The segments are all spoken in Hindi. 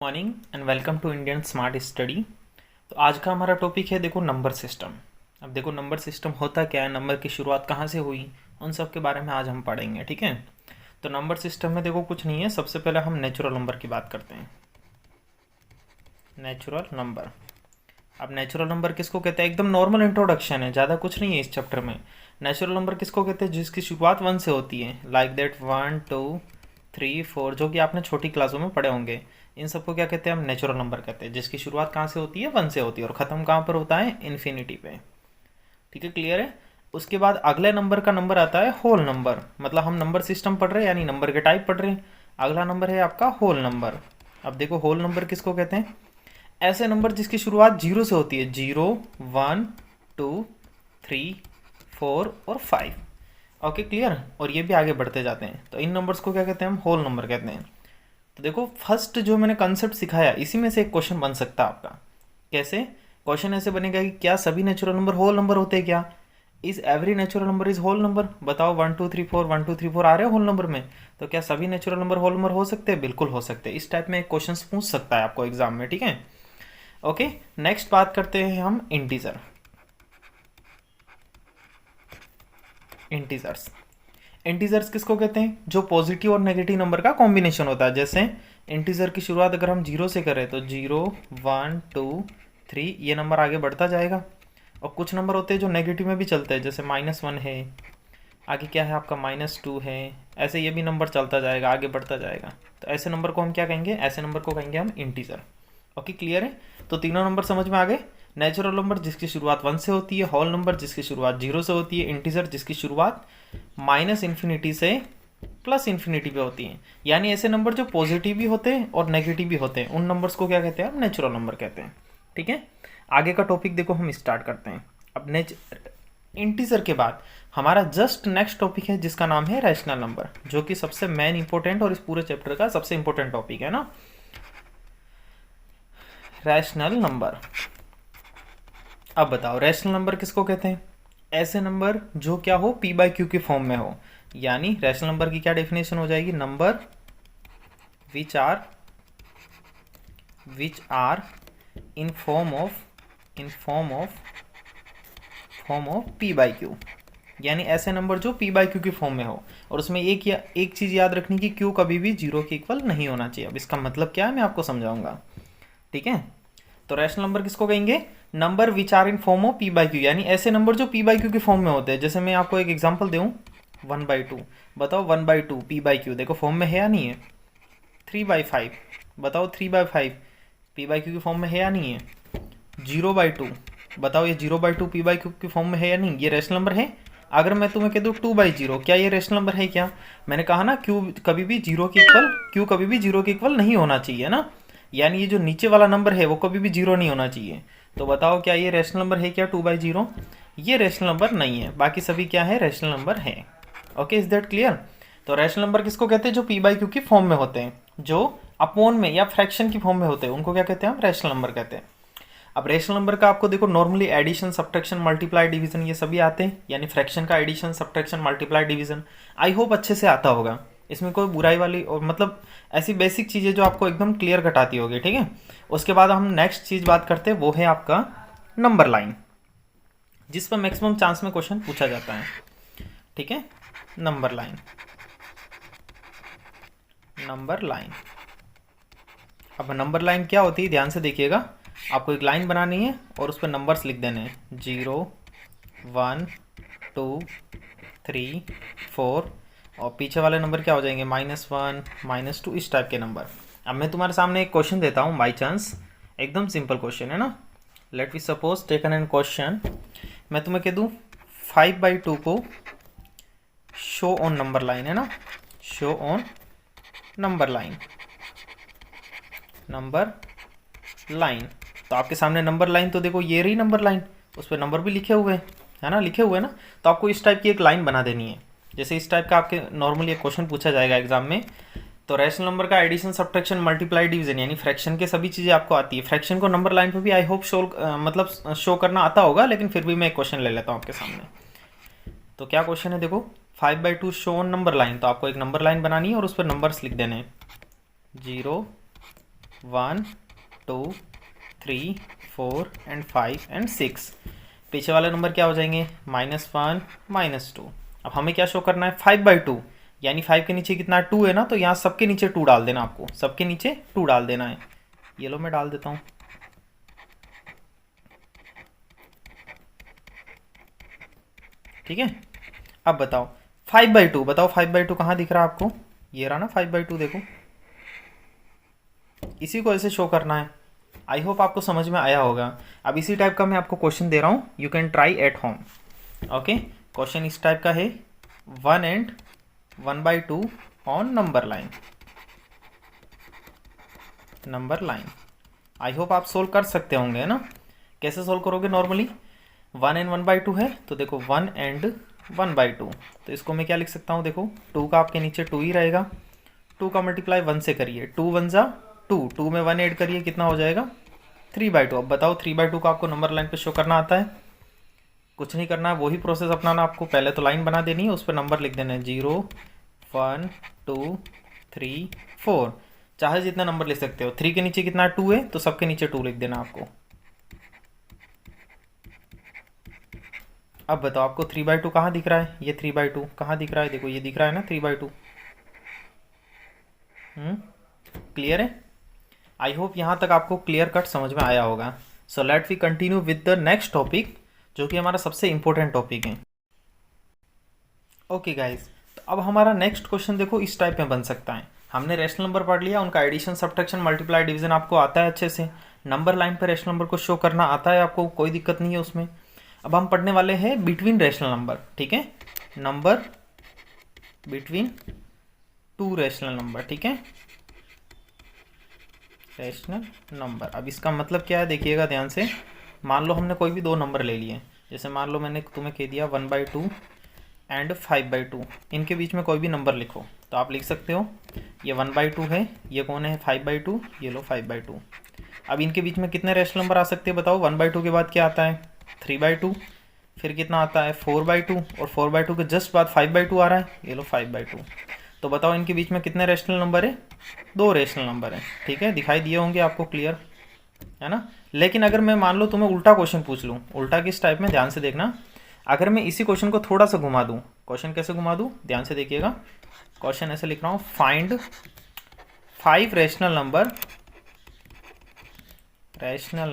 Morning and welcome to Indian Smart Study. तो आज का हमारा टॉपिक है देखो नंबर सिस्टम। अब देखो नंबर सिस्टम होता क्या है, नंबर की शुरुआत कहाँ से हुई, उन सब के बारे में आज हम पढ़ेंगे। ठीक है, तो नंबर सिस्टम में देखो कुछ नहीं है। सबसे पहले हम नेचुरल नंबर की बात करते हैं। नेचुरल नंबर, अब नेचुरल नंबर किसको कहते हैं? एकदम नॉर्मल इंट्रोडक्शन है, ज़्यादा कुछ नहीं है इस चैप्टर में। नेचुरल नंबर किसको कहते हैं? जिसकी शुरुआत 1 से होती है, लाइक दैट 1 2 3 4, जो कि आपने छोटी क्लासों में पढ़े होंगे। इन सबको क्या कहते हैं? हम नेचुरल नंबर कहते हैं, जिसकी शुरुआत कहाँ से होती है? 1 से होती है और ख़त्म कहाँ पर होता है? इन्फिनिटी पे। ठीक है, क्लियर है। उसके बाद अगले नंबर का नंबर आता है होल नंबर। मतलब हम नंबर सिस्टम पढ़ रहे हैं, यानी नंबर के टाइप पढ़ रहे हैं। अगला नंबर है आपका होल नंबर। अब देखो होल नंबर किसको कहते हैं? ऐसे नंबर जिसकी शुरुआत 0 से होती है, 0 1 2 3 4 और 5। Okay, clear. और ये भी आगे बढ़ते जाते हैं, तो इन नंबर्स को क्या कहते हैं? हम होल नंबर कहते हैं। तो देखो फर्स्ट जो मैंने कंसेप्ट सिखाया, इसी में से एक क्वेश्चन बन सकता है आपका। कैसे? क्वेश्चन ऐसे बनेगा कि क्या सभी नेचुरल नंबर होल नंबर होते हैं? क्या is every natural number is whole number? बताओ 1 2 3 4 1 2 3 4 आ रहे हैं होल नंबर में, तो क्या सभी नेचुरल नंबर होल नंबर हो सकते हैं? बिल्कुल हो सकते हैं। इस टाइप में एक क्वेश्चन पूछ सकता है आपको एग्जाम में। ठीक है, ओके। नेक्स्ट बात करते हैं हम इंटीजर। इंटीजर्स, इंटीजर्स किसको कहते हैं? जो पॉजिटिव और नेगेटिव नंबर का कॉम्बिनेशन होता है। जैसे इंटीजर की शुरुआत अगर हम 0 से करें तो 0 1 2 3, ये नंबर आगे बढ़ता जाएगा। और कुछ नंबर होते हैं जो नेगेटिव में भी चलते हैं, जैसे -1 है, आगे क्या है आपका -2 है। ऐसे ये भी नंबर चलता जाएगा, आगे बढ़ता जाएगा। तो ऐसे नंबर को हम क्या कहेंगे? ऐसे नंबर को कहेंगे हम इंटीजर। ओके, क्लियर है। तो तीनों नंबर समझ में आ गए। नेचुरल नंबर जिसकी शुरुआत 1 से होती है, होल नंबर जिसकी शुरुआत 0 से होती है, इंटीजर जिसकी शुरुआत -इन्फिनिटी से +इन्फिनिटी पे होती है। यानी ऐसे नंबर जो पॉजिटिव भी होते हैं और नेगेटिव भी होते हैं, उन नंबर्स को क्या कहते हैं? हम नेचुरल नंबर कहते हैं। ठीक है, आगे का टॉपिक देखो हम स्टार्ट करते हैं। अब इंटीजर के बाद हमारा जस्ट नेक्स्ट टॉपिक है जिसका नाम है रैशनल नंबर, जो कि सबसे मेन इंपॉर्टेंट और इस पूरे चैप्टर का सबसे इंपॉर्टेंट टॉपिक है ना, रैशनल नंबर। अब बताओ रैशनल नंबर किसको कहते हैं? ऐसे नंबर जो क्या हो? p/q के फॉर्म में हो। यानी रैशनल नंबर की क्या डेफिनेशन हो जाएगी? Number which are in form of p/q। यानी ऐसे नंबर जो p/q की फॉर्म में हो, और उसमें एक चीज याद रखनी कि q कभी भी 0 के इक्वल नहीं होना चाहिए। अब इसका मतलब क्या है मैं आपको समझाऊंगा। ठीक है, तो रैशनल नंबर किसको कहेंगे? Number which are in form of p/q, यानी ऐसे नंबर जो p/q के फॉर्म में होते हैं। जैसे मैं आपको एक एग्जांपल दूं, 1/2। बताओ 1/2 p/q देखो फॉर्म में है या नहीं है? 3/5 बताओ 3/5 p/q की फॉर्म में है या नहीं है? 0/2 बताओ ये 0/2 p/q की फॉर्म में है या नहीं? ये रैशनल नंबर है। अगर मैं तुम्हें कह दूँ 2/0, क्या ये रैशनल नंबर है? क्या मैंने कहा ना, q कभी भी 0 के इक्वल, q कभी भी 0 के इक्वल नहीं होना चाहिए ना। यानी ये जो नीचे वाला नंबर है वो कभी भी 0 नहीं होना चाहिए। तो बताओ क्या ये रैशनल नंबर है? क्या 2/0 ये रैशनल नंबर नहीं है, बाकी सभी क्या है? रैशनल नंबर है। Okay, is that clear? तो रैशनल नंबर किसको कहते हैं? जो p/q की फॉर्म में होते हैं, जो अपोन में या फ्रैक्शन की फॉर्म में होते हैं, उनको क्या कहते हैं? हम रैशनल नंबर कहते हैं। अब रेशनल नंबर का आपको देखो normally addition, subtraction, multiply, division ये सभी आते हैं। यानी फ्रैक्शन का addition, subtraction, multiply, division I hope अच्छे से आता होगा। इसमें कोई बुराई वाली और मतलब ऐसी बेसिक चीज़ें जो आपको एकदम क्लियर कट आती होगी। ठीक है, उसके बाद हम नेक्स्ट चीज़ बात करते हैं, वो है आपका नंबर लाइन, जिस पर मैक्सिमम चांस में क्वेश्चन पूछा जाता है। ठीक है, नंबर लाइन। नंबर लाइन, अब नंबर लाइन क्या होती है ध्यान से देखिएगा। आपको एक लाइन बनानी है और उस पर नंबर्स लिख देने हैं, 0 1 2 3 4, और पीछे वाले नंबर क्या हो जाएंगे? -1 -2, इस टाइप के नंबर। अब मैं तुम्हारे सामने एक क्वेश्चन देता हूँ बाई चांस, एकदम सिंपल क्वेश्चन है ना। Let we suppose taken an question, मैं तुम्हें कह दूँ 5/2 को शो ऑन नंबर लाइन, है ना, show on number line, number line. तो आपके सामने नंबर लाइन, तो देखो ये रही नंबर लाइन, उस पर नंबर भी लिखे हुए हैं, है ना, लिखे हुए हैं ना। तो आपको इस टाइप की एक लाइन बना देनी है। जैसे इस टाइप का आपके नॉर्मली एक क्वेश्चन पूछा जाएगा एग्जाम में। तो रैशनल नंबर का एडिशन, सब्ट्रैक्शन, मल्टीप्लाई, डिवीजन यानी फ्रैक्शन के सभी चीज़ें आपको आती है। फ्रैक्शन को नंबर लाइन पे भी आई होप मतलब शो करना आता होगा, लेकिन फिर भी मैं एक क्वेश्चन ले लेता हूँ आपके सामने। तो क्या क्वेश्चन है देखो, 5/2 शो ऑन नंबर लाइन। तो आपको एक नंबर लाइन बनानी है और उस पर नंबर्स लिख देने हैं, 0 1 2 3 4 एंड 5 एंड 6। पीछे वाले नंबर क्या हो जाएंगे? -1 -2। अब हमें क्या शो करना है? 5/2, यानी 5 के नीचे कितना 2 है ना, तो यहाँ सबके नीचे 2 डाल देना, आपको सबके नीचे 2 डाल देना है। ये लो मैं डाल देता हूँ। ठीक है, अब बताओ 5/2, बताओ 5/2 कहाँ दिख रहा है आपको? ये रहा ना 5/2, देखो इसी को ऐसे शो करना है। आई होप आपको समझ में आया होगा। अब इसी टाइप का मैं आपको क्वेश्चन दे रहा हूँ, you can try at home. Okay, question इस टाइप का है, 1 and 1/2 on number line. Number line I hope आप सोल्व कर सकते होंगे, है ना? कैसे सोल्व करोगे? नॉर्मली 1 and 1/2 है, तो देखो 1 and 1/2, तो इसको मैं क्या लिख सकता हूँ? देखो 2 का आपके नीचे 2 ही रहेगा, 2 का मल्टीप्लाई 1 से करिए, 2 1 जा 2, 2 में 1 ऐड करिए, कितना हो जाएगा? 3/2। अब बताओ 3/2 का आपको नंबर लाइन पे शो करना आता है? कुछ नहीं करना है, वही प्रोसेस अपनाना आपको। पहले तो लाइन बना देनी है, उस पर नंबर लिख देना है, 0 1 2 3 4, चाहे जितना नंबर लिख सकते हो। 3 के नीचे कितना 2 है, तो सबके नीचे 2 लिख देना आपको। अब बताओ आपको 3/2 कहाँ दिख रहा है? ये 3/2 कहाँ दिख रहा है? देखो ये दिख रहा है ना 3/2। क्लियर है? आई होप यहाँ तक आपको क्लियर कट समझ में आया होगा। So let we continue with the next topic, जो कि हमारा सबसे इंपॉर्टेंट टॉपिक है। ओके गाइज, तो अब हमारा नेक्स्ट क्वेश्चन देखो इस टाइप में बन सकता है। हमने रेशनल नंबर पढ़ लिया, उनका एडिशन, सब्ट्रैक्शन, मल्टीप्लाई, डिवीजन आपको आता है अच्छे से। नंबर लाइन पर रेशनल नंबर को शो करना आता है आपको, कोई दिक्कत नहीं है उसमें। अब हम पढ़ने वाले हैं बिटवीन रेशनल नंबर। ठीक है, नंबर बिटवीन 2 रेशनल नंबर। ठीक है, रेशनल नंबर। अब इसका मतलब क्या है, देखिएगा ध्यान से। मान लो हमने कोई भी 2 नंबर ले लिए, जैसे मान लो मैंने तुम्हें कह दिया 1/2 एंड 5/2, इनके बीच में कोई भी नंबर लिखो, तो आप लिख सकते हो ये 1/2 है, ये कौन है 5/2, ये लो 5/2। अब इनके बीच में कितने रेशनल नंबर आ सकते हैं बताओ? 1/2 के बाद क्या आता है? 3/2, फिर कितना आता है? 4/2, और 4/2 के जस्ट बाद 5/2 आ रहा है, ये लो 5/2। तो बताओ इनके बीच में कितने रेशनल नंबर है? 2 रेशनल नंबर है। ठीक है, दिखाई दिए होंगे आपको, क्लियर है ना? लेकिन अगर मैं मान लो तुम्हें उल्टा क्वेश्चन पूछ लूँ, उल्टा किस टाइप में, ध्यान से देखना। अगर मैं इसी क्वेश्चन को थोड़ा सा घुमा दूँ, क्वेश्चन कैसे घुमा दूँ ध्यान से देखिएगा। क्वेश्चन ऐसे लिख रहा हूँ, find 5 rational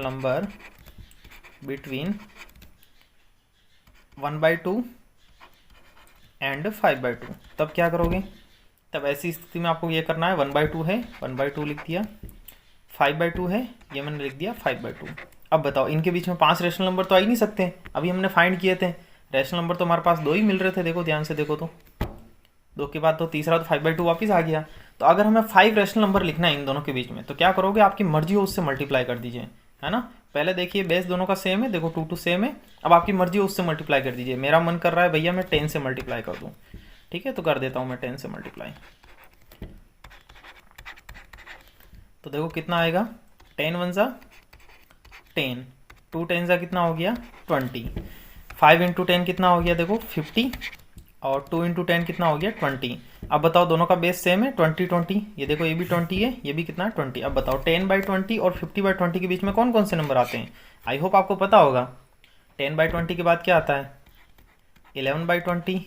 number between 1/2 and 5/2। तब क्या करोगे? तब ऐसी स्थिति में आपको ये करना है, 1/2 है 1/2 लिख दिया, 5/2 है ये मैंने लिख दिया 5/2। अब बताओ इनके बीच में 5 रेशनल नंबर तो आ ही नहीं सकते, अभी हमने फाइंड किए थे। रेशनल नंबर तो हमारे पास 2 ही मिल रहे थे, देखो ध्यान से देखो तो 2 के बाद तो तीसरा तो 5/2 वापस आ गया। तो अगर हमें 5 रेशनल नंबर लिखना है इन दोनों के बीच में, तो क्या करोगे? आपकी मर्जी हो उससे मल्टीप्लाई कर दीजिए, है ना? पहले देखिए बेस दोनों का सेम है, देखो 2 सेम है। अब आपकी मर्जी हो उससे मल्टीप्लाई कर दीजिए। मेरा मन कर रहा है भैया मैं 10 से मल्टीप्लाई कर दूँ, ठीक है, तो कर देता हूँ मैं 10 से मल्टीप्लाई। तो देखो कितना आएगा, 10 1 जा 10, 2 10 जा कितना हो गया 20, 5 इंटू 10 कितना हो गया देखो 50, और 2 इंटू 10 कितना हो गया 20। अब बताओ दोनों का बेस सेम है 20 20, ये देखो ये भी 20 है, ये भी कितना 20। अब बताओ 10/20 और 50/20 के बीच में कौन कौन से नंबर आते हैं? आई होप आपको पता होगा। 10/20 के बाद क्या आता है? 11/20,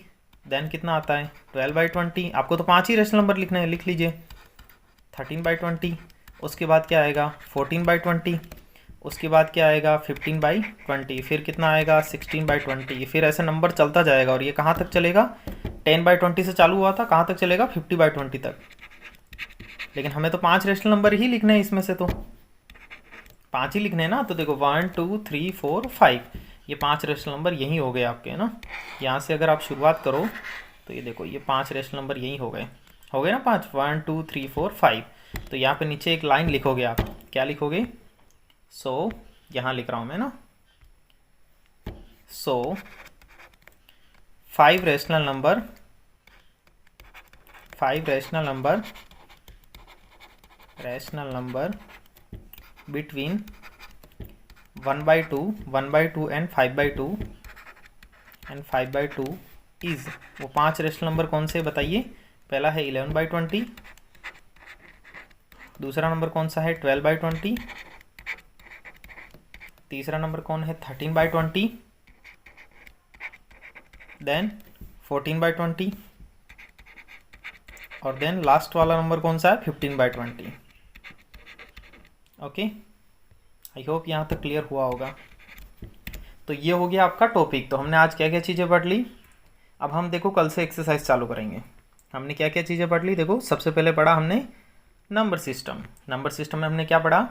देन कितना आता है 12/20। आपको तो 5 ही रेशनल नंबर लिखने हैं, लिख लीजिए। 13/20, उसके बाद क्या आएगा 14/20, उसके बाद क्या आएगा 15/20, फिर कितना आएगा 16/20। फिर ऐसे नंबर चलता जाएगा, और ये कहाँ तक चलेगा? 10/20 से चालू हुआ था, कहाँ तक चलेगा 50/20 तक। लेकिन हमें तो 5 रेशनल नंबर ही लिखने हैं, इसमें से तो 5 ही लिखने हैं ना। तो देखो 1 2 3 4 5, ये 5 रेशनल नंबर यही हो गए आपके, है ना? यहाँ से अगर आप शुरुआत करो तो ये देखो ये 5 रेशनल नंबर यही हो गए ना 5, 1 2 3 4 5। तो यहाँ पे नीचे एक लाइन लिखोगे आप, क्या लिखोगे? सो यहाँ लिख रहा हूँ मैं ना, सो 5 rational number between 1/2 and 5/2 is, वो 5 रेशनल नंबर कौन से बताइए? पहला है 11/20, दूसरा नंबर कौन सा है 12/20, तीसरा नंबर कौन है 13/20, देन 14/20 और देन लास्ट वाला नंबर कौन सा है 15/20। ओके, आई होप यहाँ तक क्लियर हुआ होगा। तो ये हो गया आपका टॉपिक। तो हमने आज क्या क्या चीज़ें पढ़ ली। अब हम देखो कल से एक्सरसाइज चालू करेंगे। हमने क्या क्या चीज़ें पढ़ ली, देखो सबसे पहले पढ़ा हमने नंबर सिस्टम। नंबर सिस्टम में हमने क्या पढ़ा,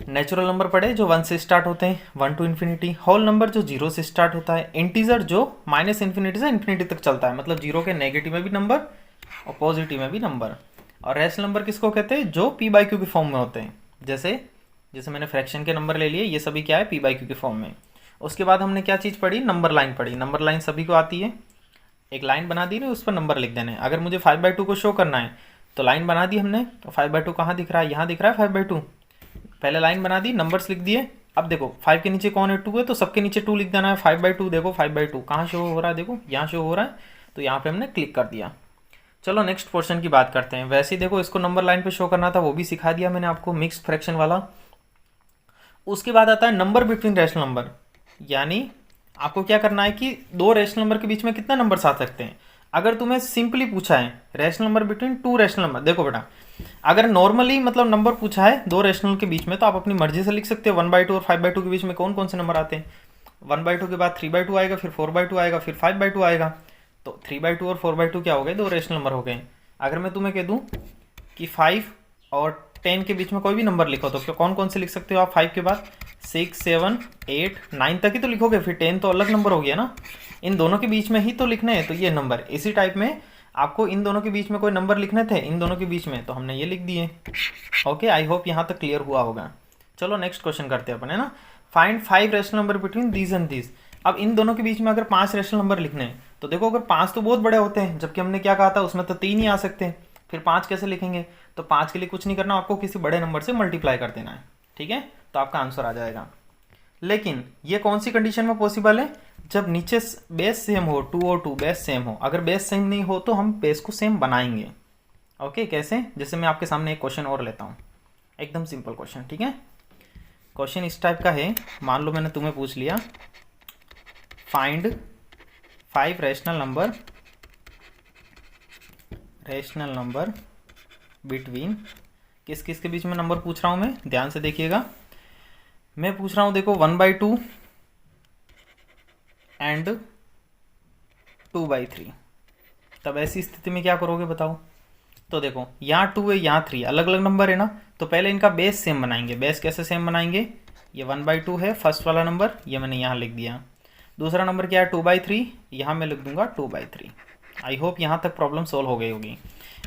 नेचुरल नंबर पढ़े जो 1 से स्टार्ट होते हैं 1 टू इन्फिनिटी, होल नंबर जो 0 से स्टार्ट होता है, इंटीजर जो -इन्फिनिटी से इन्फिनिटी तक चलता है, मतलब 0 के नेगेटिव में भी नंबर और पॉजिटिव में भी नंबर, और रैशनल नंबर किसको कहते हैं जो p/q के फॉर्म में होते हैं। जैसे मैंने फ्रैक्शन के नंबर ले लिए, ये सभी क्या है p/q के फॉर्म में। उसके बाद हमने क्या चीज़ पढ़ी, नंबर लाइन पढ़ी। नंबर लाइन सभी को आती है, एक लाइन बना दी ना, उस पर नंबर लिख देना है। अगर मुझे 5/2 को शो करना है तो लाइन बना दी हमने, तो 5/2 कहाँ दिख रहा है, यहाँ दिख रहा है 5/2। पहले लाइन बना दी, नंबर्स लिख दिए। अब देखो 5 के नीचे कौन है 2 है, तो सबके नीचे 2 लिख देना है। 5/2 देखो 5/2 कहाँ शो हो रहा है, देखो यहाँ शो हो रहा है, तो यहाँ पे हमने क्लिक कर दिया। चलो नेक्स्ट पोर्शन की बात करते हैं। वैसे ही देखो इसको नंबर लाइन पे शो करना था, वो भी सिखा दिया मैंने आपको, मिक्स्ड फ्रैक्शन वाला। उसके बाद आता है नंबर बिटवीन रैशनल नंबर, यानी आपको क्या करना है कि दो रैशनल नंबर के बीच में कितना नंबर्स आ सकते हैं। अगर तुम्हें सिंपली पूछा है rational number between 2 rational number, देखो बेटा अगर नॉर्मली मतलब नंबर पूछा है 2 रैशनल के बीच में, तो आप अपनी मर्जी से लिख सकते हो 1/2 और 5/2 के बीच में कौन कौन से नंबर आते हैं। 1/2 के बाद 3/2 आएगा, फिर 4/2 आएगा, फिर 5/2 आएगा। तो 3/2 और 4/2 क्या हो गए, 2 रैशनल नंबर हो गए। अगर मैं तुम्हें कह दूँ कि 5 और 10 के बीच में कोई भी नंबर लिखो, तो कौन कौन से लिख सकते हो आप। 5 के बाद 6, 7, 8, 9 तक ही तो लिखोगे, फिर 10 तो अलग नंबर हो गया ना। इन दोनों के बीच में ही तो लिखने हैं, तो ये नंबर इसी टाइप में आपको इन दोनों के बीच में कोई नंबर लिखने थे, इन दोनों के बीच में, तो हमने ये लिख दिए। ओके, आई होप यहाँ तक क्लियर हुआ होगा। चलो नेक्स्ट क्वेश्चन करते हैं अपन, है ना। Find 5 rational number between these and these. अब इन दोनों के बीच में अगर 5 रैशनल नंबर लिखने हैं, तो देखो अगर 5 तो बहुत बड़े होते हैं, जबकि हमने क्या कहा था उसमें तो 3 ही आ सकते हैं, फिर 5 कैसे लिखेंगे। तो 5 के लिए कुछ नहीं करना, आपको किसी बड़े नंबर से मल्टीप्लाई कर देना है, ठीक है, तो आपका आंसर आ जाएगा। लेकिन ये कौन सी कंडीशन में पॉसिबल है, जब नीचे बेस सेम हो, 2 और 2 बेस सेम हो। अगर बेस सेम नहीं हो तो हम बेस को सेम बनाएंगे। ओके, कैसे, जैसे मैं आपके सामने एक क्वेश्चन और लेता हूँ, एकदम सिंपल क्वेश्चन, ठीक है। क्वेश्चन इस टाइप का है, मान लो मैंने तुम्हें पूछ लिया फाइंड 5 रैशनल नंबर बिटवीन, किस किस के बीच में नंबर पूछ रहा हूँ मैं, ध्यान से देखिएगा। मैं पूछ रहा हूँ देखो 1/2 एंड 2/3। तब ऐसी स्थिति में क्या करोगे बताओ। तो देखो यहाँ 2 है, यहाँ 3, अलग अलग नंबर है ना, तो पहले इनका बेस सेम बनाएंगे। बेस कैसे सेम बनाएंगे, ये 1/2 है फर्स्ट वाला नंबर, ये मैंने यहाँ लिख दिया। दूसरा नंबर क्या है 2/3, यहाँ मैं लिख दूंगा 2/3। आई होप यहाँ तक प्रॉब्लम सोल्व हो गई होगी।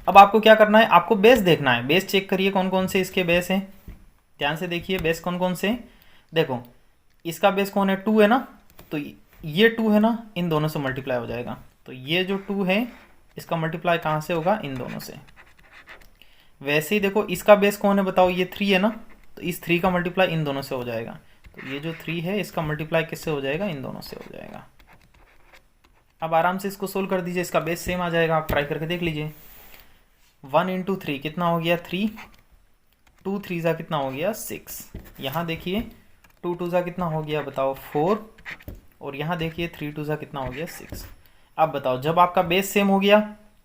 अब आपको क्या करना है, आपको बेस देखना है। बेस चेक करिए कौन कौन से इसके बेस हैं, ध्यान से देखिए बेस कौन कौन से। देखो इसका बेस कौन है 2 है ना, तो ये 2 है ना, इन दोनों से मल्टीप्लाई हो जाएगा। तो ये जो 2 है इसका मल्टीप्लाई कहाँ से होगा, इन दोनों से। वैसे ही देखो इसका बेस कौन है बताओ, ये 3 है ना, तो इस 3 का मल्टीप्लाई इन दोनों से हो जाएगा। तो ये जो 3 है इसका मल्टीप्लाई किससे हो जाएगा, इन दोनों से हो जाएगा। अब आराम से इसको सोल्व कर दीजिए, इसका बेस सेम आ जाएगा, आप ट्राई करके देख लीजिए। 1 × 3 कितना हो गया 3, 2 3 ज़ा कितना हो गया 6। यहाँ देखिए 2 2 ज़ा कितना हो गया बताओ 4, और यहाँ देखिए 3 2 ज़ा कितना हो गया 6। अब बताओ जब आपका बेस सेम हो गया,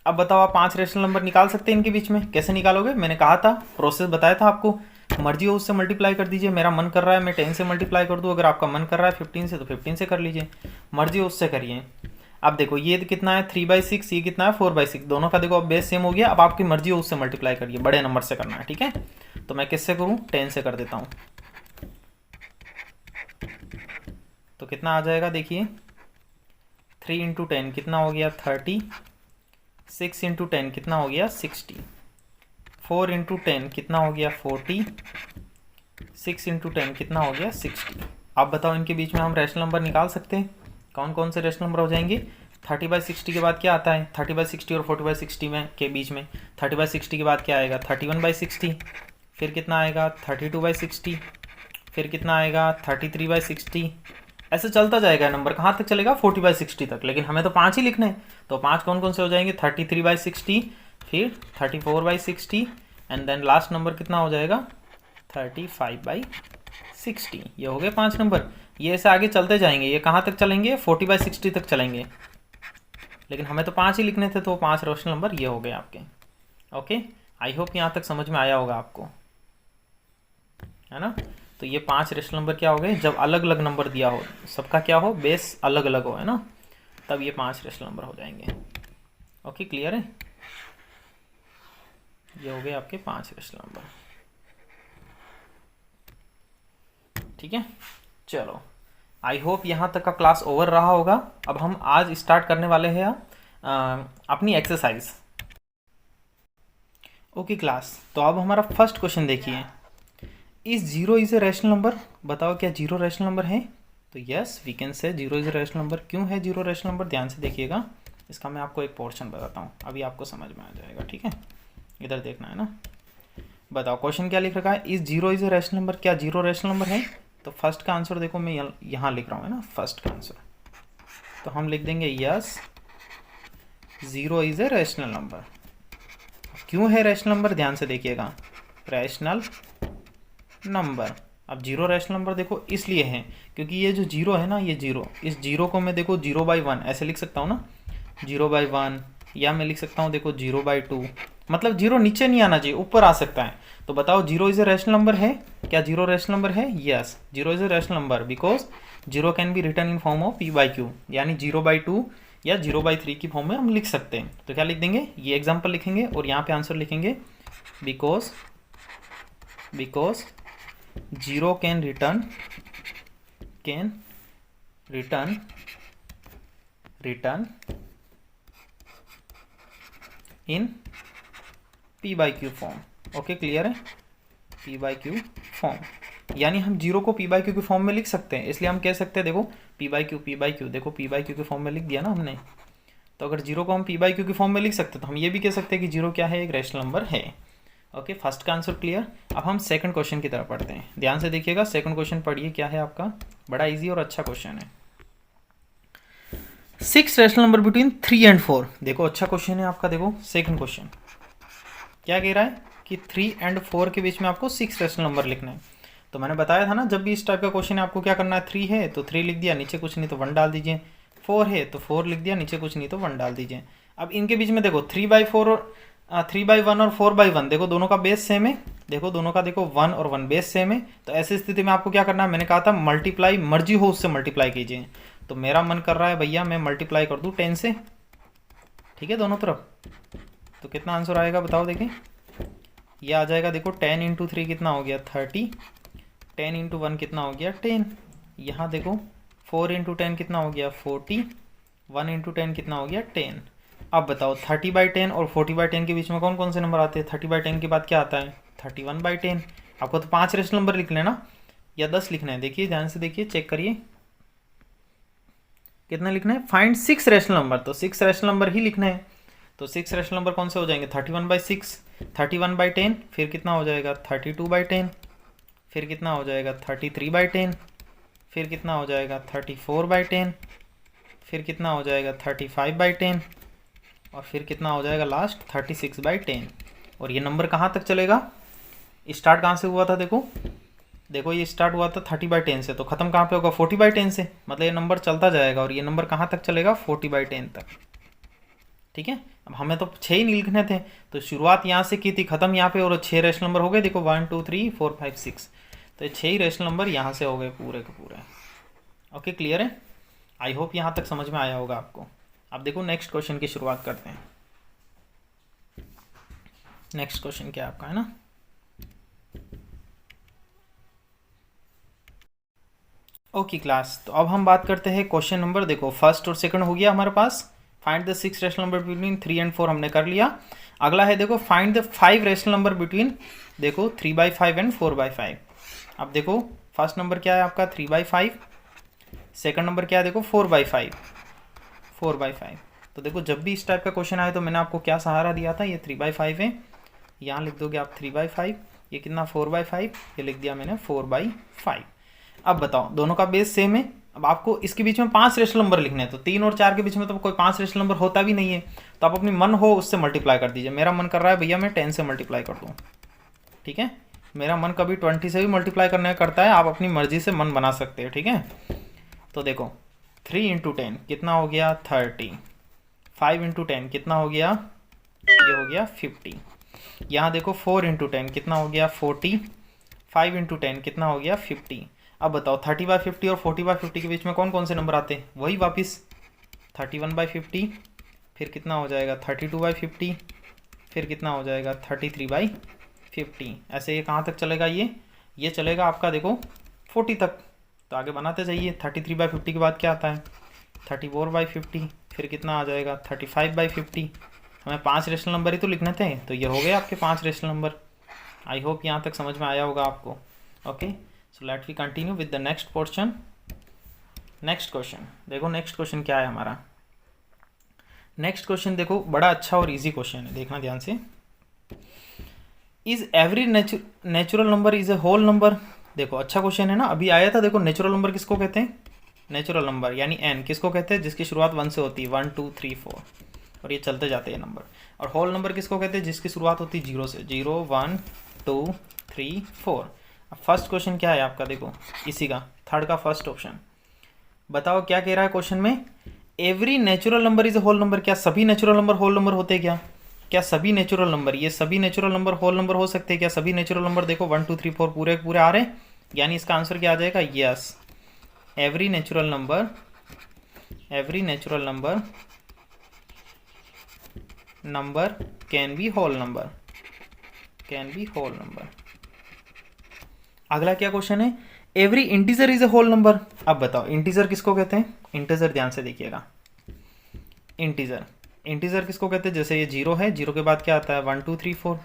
अब बताओ आप 5 रैशनल नंबर निकाल सकते हैं इनके बीच में। कैसे निकालोगे, मैंने कहा था, प्रोसेस बताया था आपको। मर्जी हो उससे मल्टीप्लाई कर दीजिए, मेरा मन कर रहा है मैं 10 से मल्टीप्लाई कर दूँ, अगर आपका मन कर रहा है 15 से तो 15 से कर लीजिए, मर्जी हो उससे करिए। अब देखो ये कितना है 3/6, ये कितना है 4/6, दोनों का देखो अब बेस सेम हो गया। अब आपकी मर्जी हो उससे मल्टीप्लाई करिए, बड़े नंबर से करना है, ठीक है। तो मैं किससे करूँ, 10 से कर देता हूँ। तो कितना आ जाएगा देखिए, 3 × 10 कितना हो गया 30, 6 × 10 कितना हो गया 60, 4 × 10 कितना हो गया 40, 6 × 10 कितना हो गया 60। अब बताओ इनके बीच में हम रैशनल नंबर निकाल सकते हैं, कौन कौन से रैशनल नंबर हो जाएंगे। 30/60 के बाद क्या आता है, 30/60 और 40/60 में के बीच में 30/60 के बाद क्या आएगा 31/60, फिर कितना आएगा 32/60, फिर कितना आएगा 33/60। ऐसे चलता जाएगा नंबर, कहाँ तक चलेगा 40/60 तक, लेकिन हमें तो 5 ही लिखने हैं। तो 5 कौन कौन से हो जाएंगे 33/60, फिर 34/60, एंड देन लास्ट नंबर कितना हो जाएगा 35/60। ये हो गए 5 नंबर। ये ऐसे आगे चलते जाएंगे, ये कहाँ तक चलेंगे 40/60 तक चलेंगे, लेकिन हमें तो 5 ही लिखने थे, तो 5 रेशनल नंबर ये हो गए आपके। ओके, आई होप यहाँ तक समझ में आया होगा आपको, है ना। तो ये 5 रेशनल नंबर क्या हो गए, जब अलग अलग नंबर दिया हो, सबका क्या हो, बेस अलग अलग हो, है ना, तब ये 5 रेशनल नंबर हो जाएंगे। ओके, क्लियर है। ये हो गए आपके 5 रेशनल नंबर। ठीक है, चलो आई होप यहाँ तक का क्लास ओवर रहा होगा। अब हम आज स्टार्ट करने वाले हैं अपनी एक्सरसाइज। ओके क्लास, तो अब हमारा फर्स्ट क्वेश्चन देखिए, इस zero is a rational number. बताओ क्या जीरो रैशनल नंबर है। तो yes we can say zero is a rational number. क्यों है जीरो रैशनल नंबर, ध्यान से देखिएगा, इसका मैं आपको एक पोर्शन बताता हूँ, अभी आपको समझ में आ जाएगा। ठीक है, इधर देखना है ना। बताओ क्वेश्चन क्या लिख रखा है, इस zero is a rational number. क्या जीरो रैशनल नंबर है। तो फर्स्ट का आंसर देखो, मैं यहाँ लिख रहा हूँ, है ना, फर्स्ट का आंसर। तो हम लिख देंगे yes zero is a rational number. क्यों है रैशनल नंबर, ध्यान से देखिएगा, रैशनल नंबर। अब जीरो रैशनल नंबर देखो इसलिए है क्योंकि ये जो जीरो है ना, ये जीरो, इस जीरो को मैं देखो 0/1 ऐसे लिख सकता हूँ ना, 0/1, या मैं लिख सकता हूँ देखो 0/2। मतलब जीरो नीचे नहीं आना चाहिए, ऊपर आ सकता है। तो बताओ zero is a rational number है। क्या जीरो रैशनल नंबर है। Yes, zero is a rational number because zero can be return in form of p/q, यानी 0/2 या 0/3 की फॉर्म में हम लिख सकते हैं। तो क्या लिख देंगे, ये एग्जाम्पल लिखेंगे और यहाँ पे आंसर लिखेंगे because zero can return in p/q form. Okay, clear है, p/q फॉर्म, यानी हम जीरो को p/q की फॉर्म में लिख सकते हैं। इसलिए हम कह सकते हैं देखो p/q देखो p/q की फॉर्म में लिख दिया ना हमने। तो अगर जीरो को हम p/q की फॉर्म में लिख सकते हैं, तो हम ये भी कह सकते हैं कि जीरो क्या है, एक रैशनल नंबर है। ओके, फर्स्ट का आंसर क्लियर। अब हम सेकंड क्वेश्चन की तरफ पढ़ते हैं, ध्यान से देखिएगा। सेकंड क्वेश्चन पढ़िए, क्या है आपका, बड़ा इजी और अच्छा क्वेश्चन है। 6 रैशनल नंबर बिटवीन 3 and 4। देखो अच्छा क्वेश्चन है आपका। देखो सेकंड क्वेश्चन क्या कह रहा है कि 3 and 4 के बीच में आपको 6 रैशनल नंबर लिखना है। तो मैंने बताया था ना, जब भी इस टाइप का क्वेश्चन है आपको क्या करना है, 3 है तो 3 लिख दिया, नीचे कुछ नहीं तो 1 डाल दीजिए। 4 है तो 4 लिख दिया, नीचे कुछ नहीं तो 1 डाल दीजिए। अब इनके बीच में देखो 3/4 और 3/1 और 4/1, देखो दोनों का बेस सेम है। देखो दोनों का देखो 1 और 1 बेस सेम है। तो ऐसी स्थिति में आपको क्या करना है, मैंने कहा था मल्टीप्लाई, मर्जी हो उससे मल्टीप्लाई कीजिए। तो मेरा मन कर रहा है भैया मैं मल्टीप्लाई कर दूँ 10 से, ठीक है, दोनों तरफ। तो कितना आंसर आएगा बताओ, देखिए ये आ जाएगा। देखो 10 × 3 कितना हो गया 30, 10 × 1 कितना हो गया 10। यहाँ देखो 4 × 10 कितना हो गया 40, 1 × 10 कितना हो गया 10। अब बताओ 30/10 और 40/10 के बीच में कौन कौन से नंबर आते हैं। 30/10 के बाद क्या आता है 31/10। आपको तो 5 रेशनल नंबर लिखने हैं ना, या 10 लिखना है। देखिए ध्यान से देखिए, चेक करिए कितना लिखना है। फाइंड 6 रेशनल नंबर, तो 6 रेशनल नंबर ही लिखना है। तो 6 रेशनल नंबर कौन से हो जाएंगे, 31/6, 31/10, फिर कितना हो जाएगा 32/10, फिर कितना हो जाएगा 33/10, फिर कितना हो जाएगा 34/10, फिर कितना हो जाएगा 35/10, और फिर कितना हो जाएगा लास्ट 36/10। और ये नंबर कहाँ तक चलेगा, स्टार्ट कहाँ से हुआ था, देखो देखो ये स्टार्ट हुआ था 30/10 से, तो ख़त्म कहाँ पे होगा 40/10 से। मतलब ये नंबर चलता जाएगा और ये नंबर कहाँ तक चलेगा 40/10 तक। ठीक है, अब हमें तो 6 ही लिखने थे, तो शुरुआत यहाँ से की थी, ख़त्म यहाँ पे, और 6 रेशनल नंबर हो गए। देखो 1 2 3 4 5 6, तो ये 6 ही रेशनल नंबर यहाँ से हो गए पूरे के पूरे। ओके, क्लियर है। आई होप यहाँ तक समझ में आया होगा आपको। अब देखो नेक्स्ट क्वेश्चन की शुरुआत करते हैं। नेक्स्ट क्वेश्चन क्या आपका है ना, ओके क्लास। तो अब हम बात करते हैं क्वेश्चन नंबर, देखो फर्स्ट और सेकंड हो गया हमारे पास। Find the 6 rational number between 3 and 4 हमने कर लिया। अगला है देखो find the 5 rational number between, देखो 3/5 and 4/5। अब देखो फर्स्ट नंबर क्या है आपका 3/5, सेकंड नंबर क्या है देखो 4/5, 4/5। तो देखो जब भी इस टाइप का क्वेश्चन आए तो मैंने आपको क्या सहारा दिया था, ये 3/5 है, यहाँ लिख दोगे आप 3/5, ये कितना 4/5, ये लिख दिया मैंने 4/5। अब बताओ दोनों का बेस सेम है। अब आपको इसके बीच में 5 रेशनल नंबर लिखने हैं, तो 3 और 4 के बीच में तो कोई 5 रेशनल नंबर होता भी नहीं है, तो आप अपनी मन हो उससे मल्टीप्लाई कर दीजिए। मेरा मन कर रहा है भैया मैं 10 से मल्टीप्लाई कर दूँ, ठीक है, मेरा मन कभी 20 से भी मल्टीप्लाई करने का करता है, आप अपनी मर्जी से मन बना सकते हैं, ठीक है। तो देखो 3 इंटू 10 कितना हो गया 30, 5 इंटू 10 कितना हो गया, ये हो गया 50। यहाँ देखो 4 इंटू 10 कितना हो गया 40, 5 इंटू 10 कितना हो गया 50। अब बताओ 30/50 और 40/50 के बीच में कौन कौन से नंबर आते हैं, वही वापस 31/50, फिर कितना हो जाएगा 32/50, फिर कितना हो जाएगा 33/50। ऐसे ये कहाँ तक चलेगा, ये चलेगा आपका देखो 40 तक। तो आगे बनाते जाइए, 33/50 के बाद क्या आता है 34/50, फिर कितना आ जाएगा 35/50। हमें 5 रेशनल नंबर ही तो लिखने थे, तो ये हो गए आपके 5 रेशनल नंबर। आई होप यहाँ तक समझ में आया होगा आपको। Okay, so let we continue with the next portion. Next question देखो, नेक्स्ट क्वेश्चन क्या है हमारा। नेक्स्ट क्वेश्चन देखो बड़ा अच्छा और इजी क्वेश्चन है, देखना ध्यान से। Is every natural number is a whole number. देखो अच्छा क्वेश्चन है ना, अभी आया था। देखो नेचुरल नंबर किसको कहते हैं, नेचुरल नंबर यानी n किसको कहते हैं, जिसकी शुरुआत 1 से होती है, 1 2 3 4 और ये चलते जाते हैं नंबर। और होल नंबर किसको कहते हैं, जिसकी शुरुआत होती है 0 से, 0 1 2 3 4। अब फर्स्ट क्वेश्चन क्या है आपका, देखो इसी का थर्ड का फर्स्ट ऑप्शन। बताओ क्या कह रहा है क्वेश्चन में, every natural number is a whole number. क्या सभी नेचुरल नंबर होल नंबर होते हैं क्या सभी नेचुरल नंबर, ये सभी नेचुरल नंबर होल नंबर हो सकते हैं क्या, सभी नेचुरल नंबर देखो 1 2 3 4 पूरे पूरे आ रहे हैं, यानी इसका आंसर क्या आ जाएगा, yes every natural number can be whole number, अगला क्या क्वेश्चन है, every integer is a whole number. अब बताओ इंटीजर किसको कहते हैं, इंटीजर ध्यान से देखिएगा, इंटीजर किसको कहते हैं, जैसे ये 0 है, 0 के बाद क्या आता है 1 2 3 4,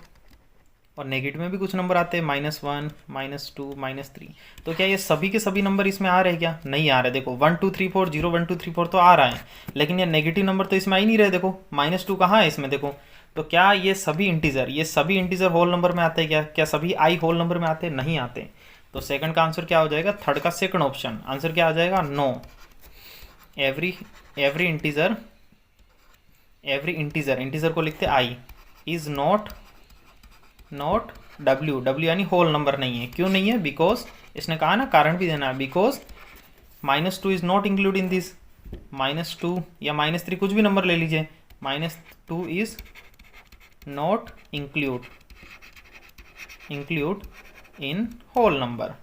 और नेगेटिव में भी कुछ नंबर आते हैं -1 -2 -3। तो क्या ये सभी के सभी नंबर इसमें आ रहे हैं क्या, नहीं आ रहे। देखो 1 2 3 4 0 1 2 3 4 तो आ रहा है, लेकिन ये नेगेटिव नंबर तो इसमें आ ही नहीं रहे। देखो -2 कहाँ है इसमें, देखो। तो क्या ये सभी इंटीजर होल नंबर में आते हैं क्या सभी आई होल नंबर में आते हैं, नहीं आते। तो सेकंड का आंसर क्या हो जाएगा, थर्ड का सेकंड ऑप्शन आंसर क्या आ जाएगा, नो। एवरी इंटीजर को लिखते आई, इज नॉट डब्ल्यू यानी होल नंबर नहीं है। क्यों नहीं है, बिकॉज इसने कहा ना, कारण भी देना है, because -2 is not include in this. -2 या -3 कुछ भी नंबर ले लीजिए, -2 is not include in whole number,